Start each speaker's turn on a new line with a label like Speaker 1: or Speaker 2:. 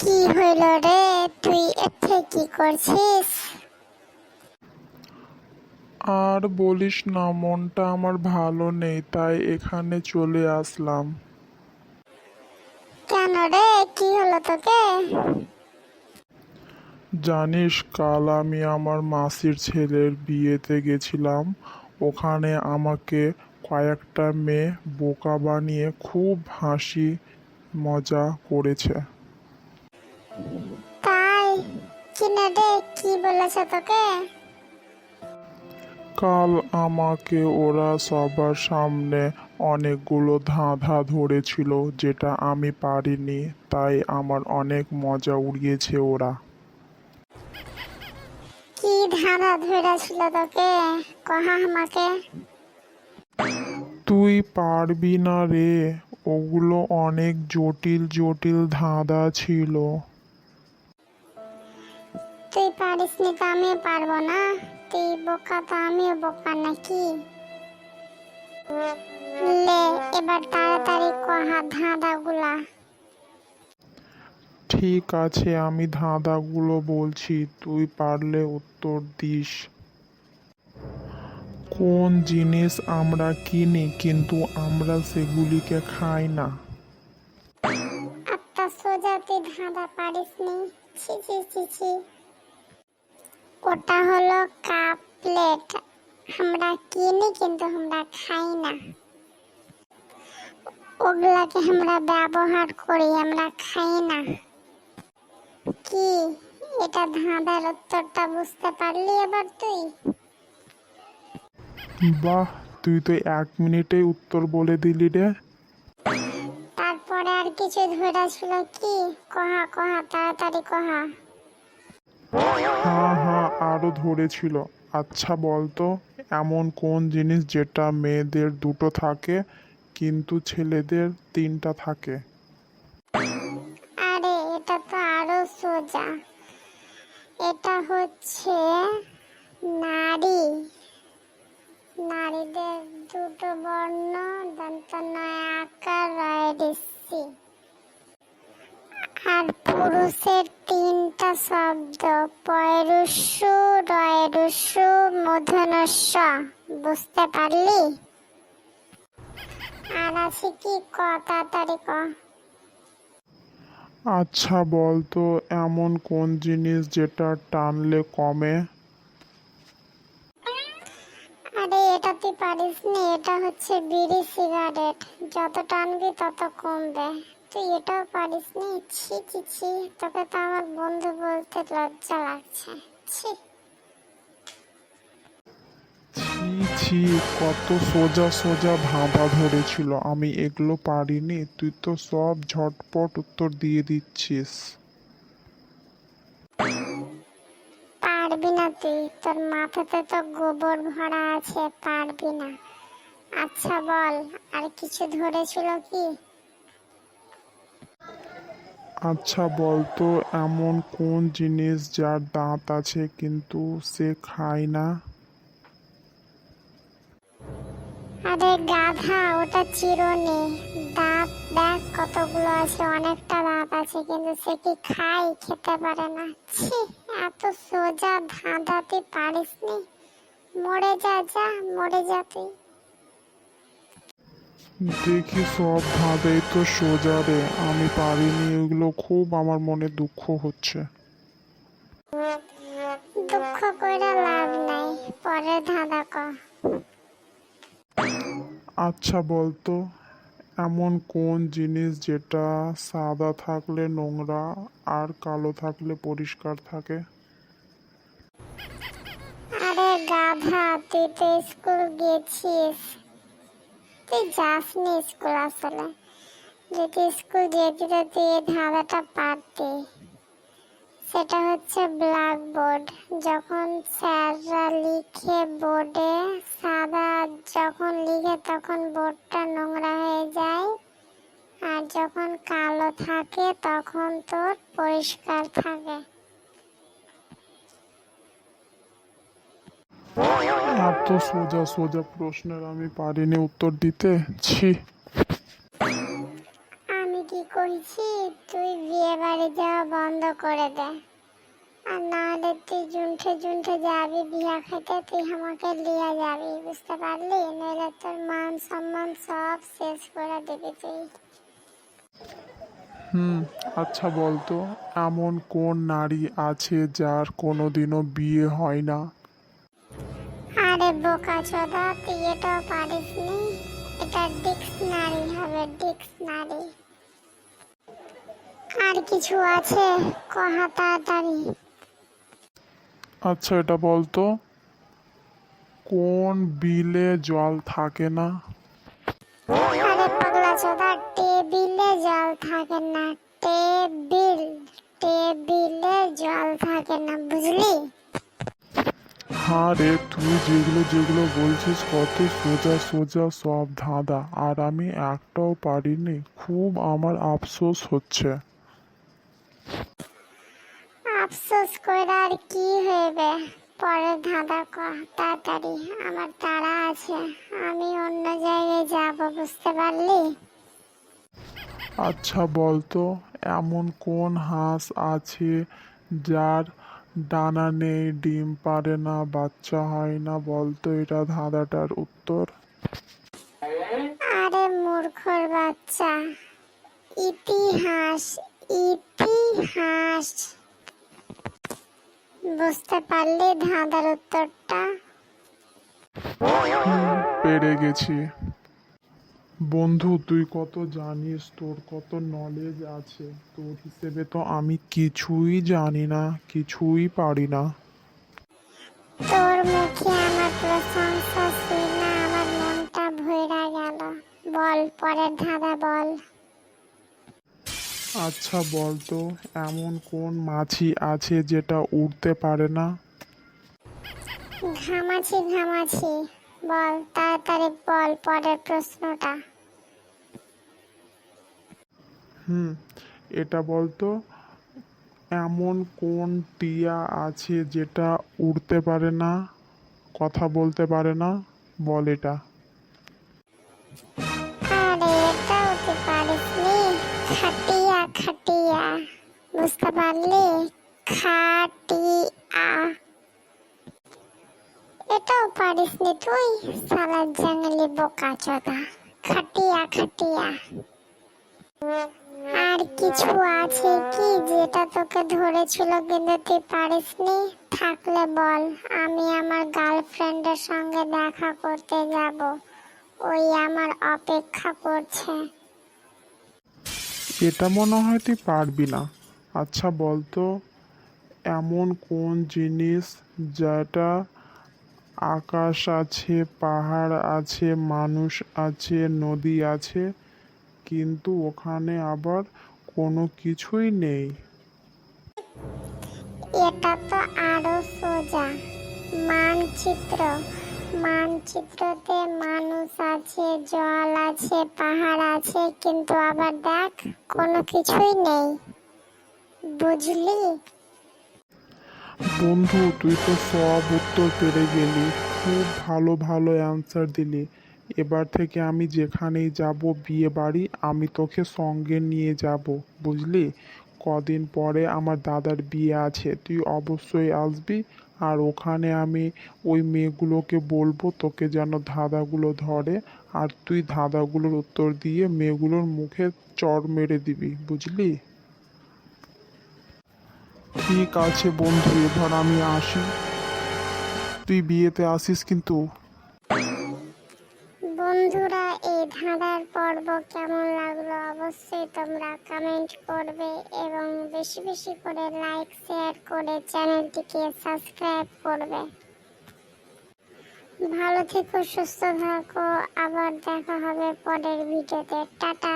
Speaker 1: কি হইল রে? তুই এতে কি করছিস?
Speaker 2: আর বলিস না, মনটা আমার ভালো নেই, তাই এখানে চলে আসলাম।
Speaker 1: কেন রে, কি হলো তোকে?
Speaker 2: জানিস, কাল আমি আমার মাসির ছেলের বিয়েতে গেছিলাম। ওখানে আমাকে কয়েকটা মেয়ে বোকা বানিয়ে খুব হাসি মজা করেছে।
Speaker 1: তাই কিনা রে, কি বলেছে তোকে?
Speaker 2: কাল আমাকে ওরা সবার সামনে অনেকগুলো ধাঁধা ধরেছিল, যেটা আমি পারিনি, তাই আমার অনেক মজা উড়িয়েছে ওরা।
Speaker 1: কি ধাঁধা ধরেছিল তোকে? কহা আমাকে।
Speaker 2: তুই পারবি না রে, ওগুলো অনেক জটিল জটিল ধাঁধা ছিল।
Speaker 1: তুই পারিস নি তো আমি পারবো না? তুই বোকা তো আমিও বোকা নাকি? লে, এবার তাড়াতাড়ি কহা ধাঁধা গুলা।
Speaker 2: ঠিক আছে, আমি ধাঁধাগুলো বলছি, তুই পারলে উত্তর দিস। কোন জিনিস আমরা কিনি কিন্তু আমরা সেগুলিকে খাই না?
Speaker 1: একটা সোজা তুই ধাঁধা পারিস নি। ছি ছি ছি ছি। ওটা হলো কাপ প্লেট। আমরা কিনি কিন্তু আমরা খাই না। ওগুলাকে আমরা ব্যবহার করি, আমরা খাই না। কি, এটা ধাঁধার উত্তরটা বুঝতে পারলি এবার তুই?
Speaker 2: বাহ, তুই তো 1 মিনিটেই উত্তর বলে দিলি রে।
Speaker 1: তারপরে আর কিছু ধরা ছিল কি? কহা কহা তাড়াতাড়ি কহা।
Speaker 2: হ্যাঁ হ্যাঁ, আরো ধরেছিল। আচ্ছা বলতো, এমন কোন জিনিস যেটা মেয়েদের দুটো থাকে কিন্তু ছেলেদের 3টা থাকে?
Speaker 1: আরে এটা তো আরো সোজা। এটা হচ্ছে নারী। নারীদের দুটো বর্ণ, দন্ত নয় আকার রয়েছে। আর পুরুষের 3টা শব্দ, পয়রুষু, রয়রুষু, মূর্ধন্য ষ। বুঝতে পারলি? আর আছে কি, ক তাড়াতাড়ি ক।
Speaker 2: আচ্ছা বলতো, এমন কোন জিনিস যেটা টানলে কমে?
Speaker 1: আরে এটা তুই পারিস নি, এটা হচ্ছে বিড়ি সিগারেট। যত টানবি তত কমবে। তুই এটাও পারিস নি? ছি ছি ছি, তোকে তো আমার বন্ধু বলতে লজ্জা লাগছে। ছি।
Speaker 2: ছি ছি, কত সোজা সোজা ধাঁধা ধরেছিল, আমি এগুলো পারিনি? তুই তো সব ঝটপট উত্তর দিয়ে দিচ্ছিস।
Speaker 1: পারবি না তুই, তোর মাথাতে তো গোবর ভরা আছে, পারবি না। আচ্ছা বল, আর কিছু ধরেছিল কি?
Speaker 2: আচ্ছা বলতো, এমন কোন জিনিস যার দাঁত আছে কিন্তু সে খায় না?
Speaker 1: আরে গাধা, ওটা চিরুনি। দাঁত দেখ কতগুলো আছে, অনেকটা দাঁত আছে, কিন্তু সে কি খায়? খেতে পারে না। ছি, এত সোজা ধাঁধা তুই পারিস নি? মরে যা, যা মরে যা তুই।
Speaker 2: দেখি, সব ধাঁধাই তো সোজা রে, আমি পারিনি এগুলো, খুব আমার মনে দুঃখ হচ্ছে।
Speaker 1: দুঃখ কইরা লাভ নাই, পরের ধাঁধা ক।
Speaker 2: আচ্ছা বলতো, এমন কোন জিনিস যেটা সাদা থাকলে নোংরা আর কালো থাকলে পরিষ্কার থাকে?
Speaker 1: আরে গাধা, তুই তো স্কুল গেছিস। তুই যাসনি স্কুল আসলে। যদি স্কুল যেতি তো তুই এই ধাঁধাটা পারতি। সেটা হচ্ছে ব্ল্যাকবোর্ড। যখন স্যাররা লিখে বোর্ডে সাদা, যখন লিখে তখন বোর্ডটা নোংরা হয়ে যায়, আর যখন কালো থাকে তখন তোর পরিষ্কার থাকে।
Speaker 2: এত সোজা সোজা প্রশ্নের আমি পারিনি উত্তর দিতে, ছি।
Speaker 1: আমি কি কইছি তুই বিয়ে বাড়ি যাওয়া করে দে, আর না হলে তুই জুনঠে জুনঠে যাবি বিয়া খাইতে, তুই আমাকে লিয়ে যাবি, বুঝতে পারলি? নইলে তোর মান সম্মান সব শেষ করে দিবি তুই।
Speaker 2: আচ্ছা বলতো, এমন কোন নারী আছে যার কোনোদিনও বিয়ে হয় না?
Speaker 1: আরে বোকা চোদা, তুই এটাও পারিস নি? এটা ডিকশনারি হবে, ডিকশনারি। আর কিছু আছে? কহা তাড়াতাড়ি।
Speaker 2: আচ্ছা এটা বলতো, কোন বিলে জল থাকে না?
Speaker 1: আরে পাগলা চোদা, টেবিলে জল থাকে না, টেবিলে জল থাকে না, বুঝলি?
Speaker 2: হ্যাঁ রে, তুই যেগুলো যেগুলো বলছিস কত সোজা সোজা সব ধাঁধা, আর আমি একটাও পারিনি। খুব আমার আফসোস হচ্ছে।
Speaker 1: আফসোস করে আর কি হইবে? পরের ধাঁধা কহ তাড়াতাড়ি, আমার তাড়া আছে, আমি অন্য জায়গায় যাব, বুঝতে পারলি?
Speaker 2: আচ্ছা বলতো, এমন কোন হাঁস আছে যার ডানা নেই, ডিম পারে না, বাচ্চা হয় না? বলতো এটা ধাঁধাটার উত্তর।
Speaker 1: আরে মূর্খর বাচ্চা, ইতিহাস, ইতিহাস। বুঝতে পারলি ধাঁধার উত্তরটা?
Speaker 2: পেরে গেছি। বন্ধু তুই কত জানিস, তোর কত নলেজ আছে, তোর হিসেবে তো আমি কিছুই জানি না, কিছুই পারি না।
Speaker 1: তোর মুখে আমার প্রশংসা শুনে আমার মনটা ভইরা গেল। বল পরের ধাঁধা বল।
Speaker 2: আচ্ছা বলতো, এমন কোন মাছি আছে যেটা উড়তে পারে না?
Speaker 1: ঘামাছি ঘামাছি, বল তাড়াতাড়ি বল পরের প্রশ্নটা।
Speaker 2: এটা বলতো, এমন কোন টিয়া আছে যেটা উড়তে পারে না, কথা বলতে পারে না? বল এটা।
Speaker 1: আরে এটাও তুই পারিসনি? খাটিয়া খাটিয়া, বুঝতে পারলি? খাটিয়া। এটাও পারিসনি তুই? সালা জাঙ্গলি বোকা চোদা, খাটিয়া খাটিয়া। আর কিছু আছে কি যেটা তোকে ধরেছিল কিন্তু তুই পারিসনি? থাকলে বল, আমি আমার গার্লফ্রেন্ডের সঙ্গে দেখা করতে যাব, ওই আমার অপেক্ষা করছে।
Speaker 2: এটা মনে হয় তুই পারবি না। আচ্ছা বলতো, এমন কোন জিনিস যেটা আকাশ আছে, পাহাড় আছে, মানুষ আছে, নদী আছে, কিন্তু ওখানে আবার কোনো কিছুই নেই?
Speaker 1: এটা তো আরো সোজা, মানচিত্র। মানচিত্রতে মানুষ আছে, জল আছে, পাহাড় আছে, কিন্তু আবার দেখ কোনো কিছুই নেই, বুঝলি?
Speaker 2: বন্ধু তুই তো সব উত্তর পেরে গেলি, খুব ভালো ভালো অ্যান্সার দিলি। এবার থেকে আমি যেখানেই যাব বিয়ে বাড়ি, আমি তোকে সঙ্গে নিয়ে যাব, বুঝলি? কদিন পরে আমার দাদার বিয়ে আছে, তুই অবশ্যই আসবি। আর ওখানে আমি ওই মেয়েগুলোকে বলবো তোকে যেন ধাঁধাগুলো ধরে, আর তুই ধাঁধাগুলোর উত্তর দিয়ে মেয়েগুলোর মুখে চড় মেরে দিবি, বুঝলি? ঠিক আছে বন্ধু, এবার আমি আসি, তুই বিয়েতে আসিস কিন্তু।
Speaker 1: বন্ধুরা, এই ধাঁধার পর্ব কেমন লাগলো অবশ্যই তোমরা কমেন্ট করবে এবং বেশি বেশি করে লাইক শেয়ার করে চ্যানেলটিকে সাবস্ক্রাইব করবে। ভালো থেকো, সুস্থ থাকো, আবার দেখা হবে পরের ভিডিওতে। টাটা।